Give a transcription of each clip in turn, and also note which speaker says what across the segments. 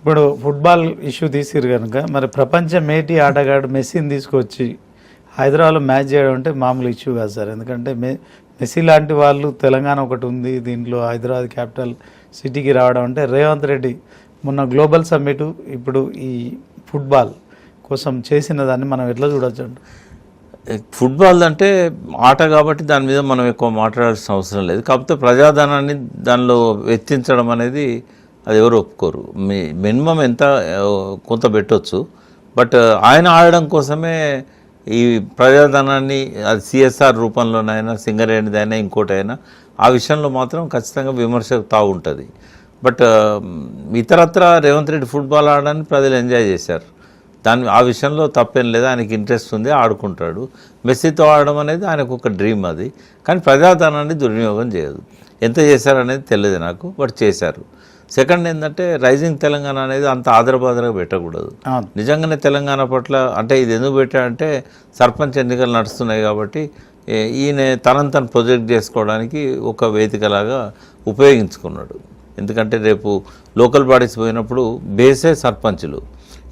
Speaker 1: ఇప్పుడు football issue తీసిరు కనుక మరి ప్రపంచ మేటి ఆటగాడు మెస్సీని తీసుకొచ్చి హైదరాబాద్లో మ్యాచ్ చేయడం అంటే మామూలు ఇష్యూ కాదు సార్. ఎందుకంటే మెస్సీ లాంటి వాళ్ళు తెలంగాణ ఒకటి ఉంది, దీంట్లో హైదరాబాద్ క్యాపిటల్ సిటీకి రావడం అంటే రేవంత్ రెడ్డి మొన్న గ్లోబల్ సమ్మిట్ ఇప్పుడు ఈ ఫుట్బాల్ కోసం చేసిన దాన్ని మనం ఎట్లా చూడొచ్చు అంటే
Speaker 2: ఫుట్బాల్ అంటే ఆట కాబట్టి దాని మీద మనం ఎక్కువ మాట్లాడాల్సిన అవసరం లేదు. కాకపోతే ప్రజాధనాన్ని దానిలో వెచ్చించడం అనేది అది ఎవరు ఒప్పుకోరు. మినిమం ఎంత కొంత పెట్టవచ్చు, బట్ ఆయన ఆడడం కోసమే ఈ ప్రజాధనాన్ని అది సిఎస్ఆర్ రూపంలోనైనా సింగరేణిదైనా ఇంకోటైనా ఆ విషయంలో మాత్రం ఖచ్చితంగా విమర్శకు తావు ఉంటుంది. బట్ ఇతరత్ర రేవంత్ రెడ్డి ఫుట్బాల్ ఆడడానికి ప్రజలు ఎంజాయ్ చేశారు. ఆ విషయంలో తప్పేం లేదు, ఆయనకి ఇంట్రెస్ట్ ఉంది, ఆడుకుంటాడు. మెస్సీతో ఆడడం అనేది ఆయనకు ఒక డ్రీమ్ అది. కానీ ప్రజాధనాన్ని దుర్వినియోగం చేయదు. ఎంత చేశారనేది తెలియదు నాకు, బట్ చేశారు. సెకండ్ ఏంటంటే రైజింగ్ తెలంగాణ అనేది అంత ఆదరబాదరగా పెట్టకూడదు. నిజంగానే తెలంగాణ పట్ల అంటే ఇది ఎందుకు పెట్టాడంటే సర్పంచ్ ఎన్నికలు నడుస్తున్నాయి కాబట్టి ఈయన తను ప్రొజెక్ట్ చేసుకోవడానికి ఒక వేదికలాగా ఉపయోగించుకున్నాడు. ఎందుకంటే రేపు లోకల్ బాడీస్ పోయినప్పుడు బేసే సర్పంచులు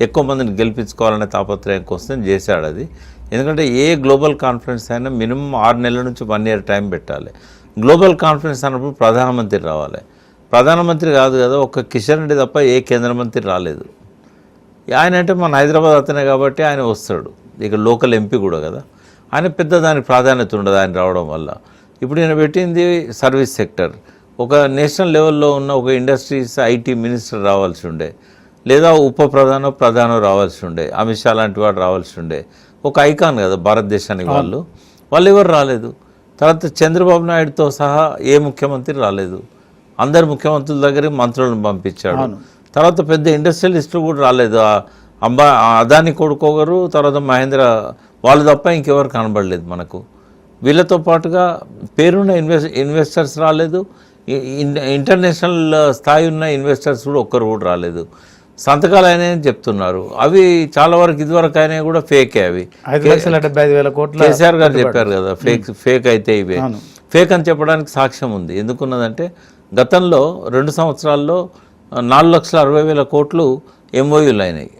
Speaker 2: ఎక్కువ మందిని గెలిపించుకోవాలనే తాపత్రయం కోసం చేశాడు అది. ఎందుకంటే ఏ గ్లోబల్ కాన్ఫరెన్స్ అయినా మినిమం 6 నెలల నుంచి 1 ఇయర్ టైం పెట్టాలి. గ్లోబల్ కాన్ఫరెన్స్ అన్నప్పుడు ప్రధానమంత్రి రావాలి. ప్రధానమంత్రి కాదు కదా, ఒక్క కిషన్ రెడ్డి తప్ప ఏ కేంద్ర మంత్రి రాలేదు. ఆయన అంటే మన హైదరాబాద్ అతనే కాబట్టి ఆయన వస్తాడు. ఇక లోకల్ ఎంపీ కూడా కదా, ఆయన పెద్ద దానికి ప్రాధాన్యత ఉండదు ఆయన రావడం వల్ల. ఇప్పుడు ఈయన పెట్టింది సర్వీస్ సెక్టర్. ఒక నేషనల్ లెవెల్లో ఉన్న ఒక ఇండస్ట్రీస్ ఐటీ మినిస్టర్ రావాల్సి ఉండే, లేదా ప్రధానో రావాల్సి ఉండే, అమిత్ షా లాంటి వాడు రావాల్సి ఉండే. ఒక ఐకాన్ కదా భారతదేశానికి వాళ్ళు ఎవరు రాలేదు. తర్వాత చంద్రబాబు నాయుడుతో సహా ఏ ముఖ్యమంత్రి రాలేదు. అందరు ముఖ్యమంత్రుల దగ్గరికి మంత్రులను పంపించాడు. తర్వాత పెద్ద ఇండస్ట్రియలిస్టులు కూడా రాలేదు. అదాని కొడుకోగరు, తర్వాత మహేంద్ర, వాళ్ళు తప్ప ఇంకెవరు కనబడలేదు మనకు. వీళ్ళతో పాటుగా పేరున్న ఇన్వెస్టర్స్ రాలేదు. ఇంటర్నేషనల్ స్థాయి ఉన్న ఇన్వెస్టర్స్ కూడా ఒక్కరు కూడా రాలేదు. సంతకాలు అయినాయని చెప్తున్నారు. అవి చాలా వరకు ఇదివరకు అయినాయి కూడా ఫేకే. అవి
Speaker 1: 5,75,000 కోట్లు
Speaker 2: కేసీఆర్ గారు చెప్పారు కదా, ఫేక్ అయితే ఇవే. ఫేక్ అని చెప్పడానికి సాక్ష్యం ఉంది. ఎందుకున్నదంటే గతంలో 2 సంవత్సరాల్లో 4,60,000 కోట్లు ఎంఓయూలు అయినాయి.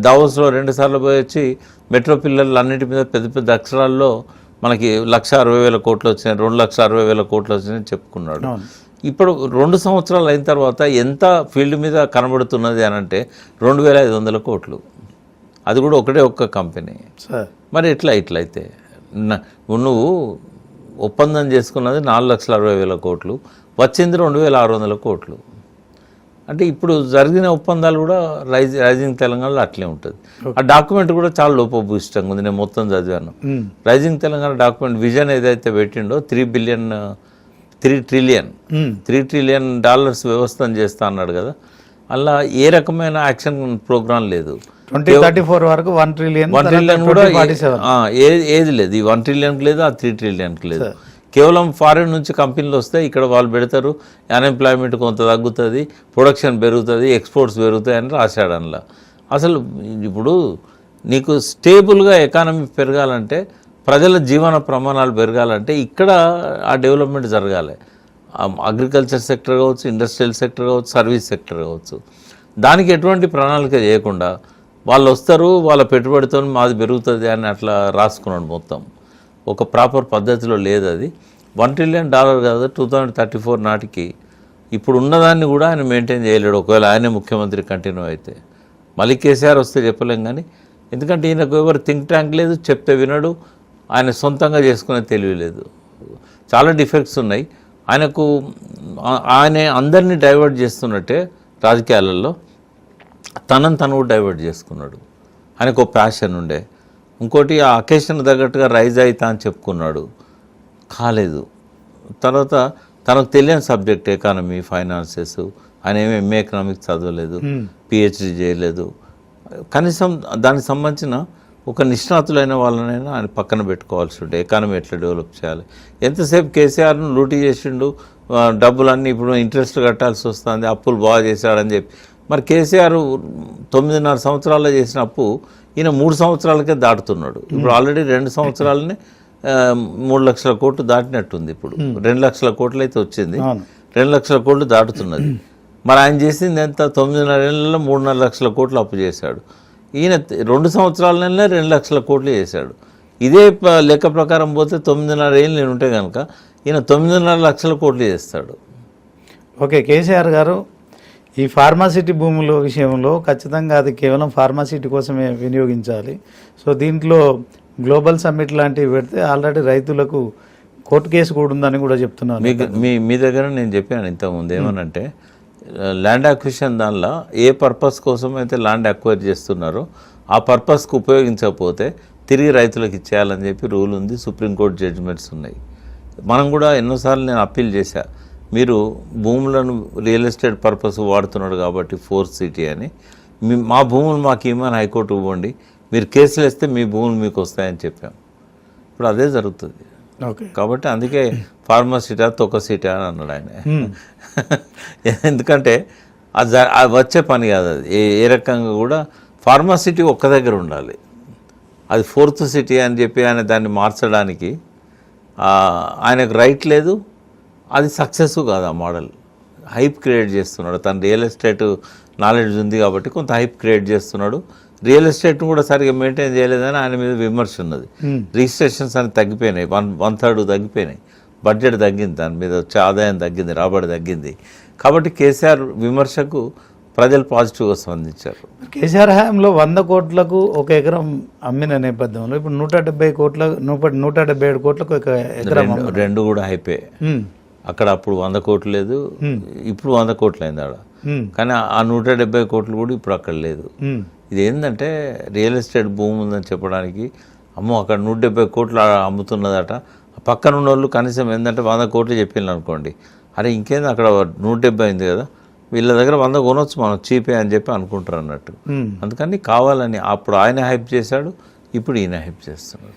Speaker 2: దావోస్లో 2 సార్లు పోయి వచ్చి మెట్రో పిల్లలు అన్నిటి మీద పెద్ద పెద్ద అక్షరాల్లో మనకి 1,60,000 కోట్లు వచ్చినాయి, 2,60,000 కోట్లు వచ్చినాయని చెప్పుకున్నాడు. ఇప్పుడు 2 సంవత్సరాలు అయిన తర్వాత ఎంత ఫీల్డ్ మీద కనబడుతున్నది అని అంటే 2,500 కోట్లు. అది కూడా ఒక్క కంపెనీ. మరి ఇట్లయితే నువ్వు ఒప్పందం చేసుకున్నది 4,60,000 కోట్లు, వచ్చింది 2,600 కోట్లు. అంటే ఇప్పుడు జరిగిన ఒప్పందాలు కూడా రైజింగ్ తెలంగాణలో అట్లే ఉంటుంది. ఆ డాక్యుమెంట్ కూడా చాలా లోపభూయిష్టంగా ఉంది. నేను మొత్తం చదివాను. రైజింగ్ తెలంగాణ డాక్యుమెంట్ విజన్ ఏదైతే పెట్టిండో $3 ట్రిలియన్ వ్యవస్థను చేస్తా అన్నాడు కదా, అలా ఏ రకమైన యాక్షన్ ప్రోగ్రాం లేదు.
Speaker 1: 2034 వరకు 1 ట్రిలియన్
Speaker 2: కూడా ఏది లేదు. ఈ 1 ట్రిలియన్కి లేదు, ఆ 3 ట్రిలియన్కి లేదు. కేవలం ఫారిన్ నుంచి కంపెనీలు వస్తే ఇక్కడ వాళ్ళు పెడతారు, అన్ఎంప్లాయ్మెంట్ కొంత తగ్గుతుంది, ప్రొడక్షన్ పెరుగుతుంది, ఎక్స్పోర్ట్స్ పెరుగుతాయి అని రాశాడు అందులో. అసలు ఇప్పుడు నీకు స్టేబుల్గా ఎకానమీ పెరగాలంటే, ప్రజల జీవన ప్రమాణాలు పెరగాలంటే ఇక్కడ ఆ డెవలప్మెంట్ జరగాలి. అగ్రికల్చర్ సెక్టర్ కావచ్చు, ఇండస్ట్రియల్ సెక్టర్ కావచ్చు, సర్వీస్ సెక్టర్ కావచ్చు. దానికి ఎటువంటి ప్రణాళిక చేయకుండా వాళ్ళు వస్తారు, వాళ్ళ పెట్టుబడితో మాది పెరుగుతుంది అని అట్లా రాసుకున్నాడు మొత్తం. ఒక ప్రాపర్ పద్ధతిలో లేదు అది. $1 ట్రిలియన్ కాదు, 2034 నాటికి ఇప్పుడు ఉన్నదాన్ని కూడా ఆయన మెయింటైన్ చేయలేడు. ఒకవేళ ఆయనే ముఖ్యమంత్రి కంటిన్యూ అయితే. మళ్ళీ కేసీఆర్ వస్తే చెప్పలేం కానీ, ఎందుకంటే ఈయనకు ఎవరు థింక్ ట్యాంక్ లేదు, చెప్తే వినడు, ఆయన సొంతంగా చేసుకునే తెలివి లేదు. చాలా డిఫెక్ట్స్ ఉన్నాయి ఆయనకు. ఆయన అందరినీ డైవర్ట్ చేస్తున్నట్టే రాజకీయాలలో తను కూడా డైవర్ట్ చేసుకున్నాడు. ఆయనకు ఒక ప్యాషన్ ఉండే. ఇంకోటి ఆ అకేషన్ తగ్గట్టుగా రైజ్ అవుతా అని చెప్పుకున్నాడు, కాలేదు. తర్వాత తనకు తెలియని సబ్జెక్ట్ ఎకానమీ, ఫైనాన్సెస్. ఆయన ఏమి ఎంఏ ఎకనామిక్స్ చదవలేదు, పిహెచ్డి చేయలేదు. కనీసం దానికి సంబంధించిన ఒక నిష్ణాతులైన వాళ్ళనైనా ఆయన పక్కన పెట్టుకోవాల్సి ఉంటే ఎకానమీ ఎట్లా డెవలప్ చేయాలి. ఎంతసేపు కేసీఆర్ను లూటీ చేసిండు, డబ్బులన్నీ ఇప్పుడు ఇంట్రెస్ట్ కట్టాల్సి వస్తుంది, అప్పులు బాగా చేశాడని చెప్పి. మరి కేసీఆర్ 9.5 సంవత్సరాల్లో చేసిన అప్పు ఈయన 3 సంవత్సరాలకే దాటుతున్నాడు. ఇప్పుడు ఆల్రెడీ 2 సంవత్సరాలనే 3 లక్షల కోట్లు దాటినట్టుంది. ఇప్పుడు 2 లక్షల కోట్లు అయితే వచ్చింది, 2 లక్షల కోట్లు దాటుతున్నది. మరి ఆయన చేసింది ఎంత 9.5 ఏళ్ళలో 3.5 లక్షల కోట్లు అప్పు చేశాడు. ఈయన 2 సంవత్సరాలనే 2 లక్షల కోట్లు చేశాడు. ఇదే లెక్క ప్రకారం పోతే 9.5 ఏళ్ళు నేను ఉంటే కనుక ఈయన 9.5 లక్షల కోట్లు చేస్తాడు.
Speaker 1: ఓకే, కేసీఆర్ గారు ఈ ఫార్మాసిటీ భూముల విషయంలో ఖచ్చితంగా అది కేవలం ఫార్మాసిటీ కోసమే వినియోగించాలి. సో దీంట్లో గ్లోబల్ సమ్మిట్ లాంటివి పెడితే ఆల్రెడీ రైతులకు కోర్టు కేసు కూడా ఉందని కూడా చెప్తున్నారు.
Speaker 2: మీ దగ్గర నేను చెప్పాను ఇంతకుముందు ఏమనంటే ల్యాండ్ అక్విజిషన్ దానిలో ఏ పర్పస్ కోసం అయితే ల్యాండ్ అక్వైర్ చేస్తున్నారో ఆ పర్పస్కి ఉపయోగించకపోతే తిరిగి రైతులకు ఇచ్చేయాలని చెప్పి రూల్ ఉంది. సుప్రీంకోర్టు జడ్జిమెంట్స్ ఉన్నాయి. మనం కూడా ఎన్నోసార్లు నేను అప్పీల్ చేశా, మీరు భూములను రియల్ ఎస్టేట్ పర్పస్ వాడుతున్నాడు కాబట్టి ఫోర్త్ సిటీ అని మా భూములు మాకు ఇవ్వమని హైకోర్టు ఇవ్వండి, మీరు కేసులు వేస్తే మీ భూములు మీకు వస్తాయని చెప్పాం. ఇప్పుడు అదే జరుగుతుంది.
Speaker 1: ఓకే,
Speaker 2: కాబట్టి అందుకే ఫార్మసిటా తొక్క సీటా అని అన్నాడు ఆయన. ఎందుకంటే అది వచ్చే పని కాదు. అది ఏ రకంగా కూడా ఫార్మాసిటీ ఒక్క దగ్గర ఉండాలి. అది ఫోర్త్ సిటీ అని చెప్పి ఆయన దాన్ని మార్చడానికి ఆయనకు రైట్ లేదు. అది సక్సెస్ కాదు. ఆ మోడల్ హైప్ క్రియేట్ చేస్తున్నాడు. తను రియల్ ఎస్టేట్ నాలెడ్జ్ ఉంది కాబట్టి కొంత హైప్ క్రియేట్ చేస్తున్నాడు. రియల్ ఎస్టేట్ను కూడా సరిగ్గా మెయింటైన్ చేయలేదని ఆయన మీద విమర్శ ఉన్నది. రిజిస్ట్రేషన్స్ అని తగ్గిపోయినాయి, 1/3 తగ్గిపోయినాయి. బడ్జెట్ తగ్గింది, దాని మీద వచ్చే ఆదాయం తగ్గింది, రాబడి తగ్గింది. కాబట్టి కేసీఆర్ విమర్శకు ప్రజలు పాజిటివ్గా స్పందించారు.
Speaker 1: కేసీఆర్ హయాంలో 100 కోట్లకు ఒక ఎకరం అమ్మిన నేపథ్యంలో ఇప్పుడు 177 కోట్లకు ఒక ఎకరం
Speaker 2: రెండు కూడా హైపే. అక్కడ అప్పుడు 100 కోట్లు లేదు, ఇప్పుడు 100 కోట్లు అయింది ఆడ. కానీ ఆ 170 కోట్లు కూడా ఇప్పుడు అక్కడ లేదు. ఇది ఏంటంటే రియల్ ఎస్టేట్ భూమి ఉందని చెప్పడానికి, అమ్మో అక్కడ 170 కోట్లు అమ్ముతున్నదట. పక్కన ఉన్న వాళ్ళు కనీసం ఏంటంటే 100 కోట్లు చెప్పింది అనుకోండి, అరే ఇంకేంది అక్కడ 170 అయింది కదా, వీళ్ళ దగ్గర 100 కొనొచ్చు మనం చీపే అని చెప్పి అనుకుంటారు అన్నట్టు. అందుకని కావాలని అప్పుడు ఆయన హైప్ చేశాడు, ఇప్పుడు ఈయన హైప్ చేస్తున్నాడు.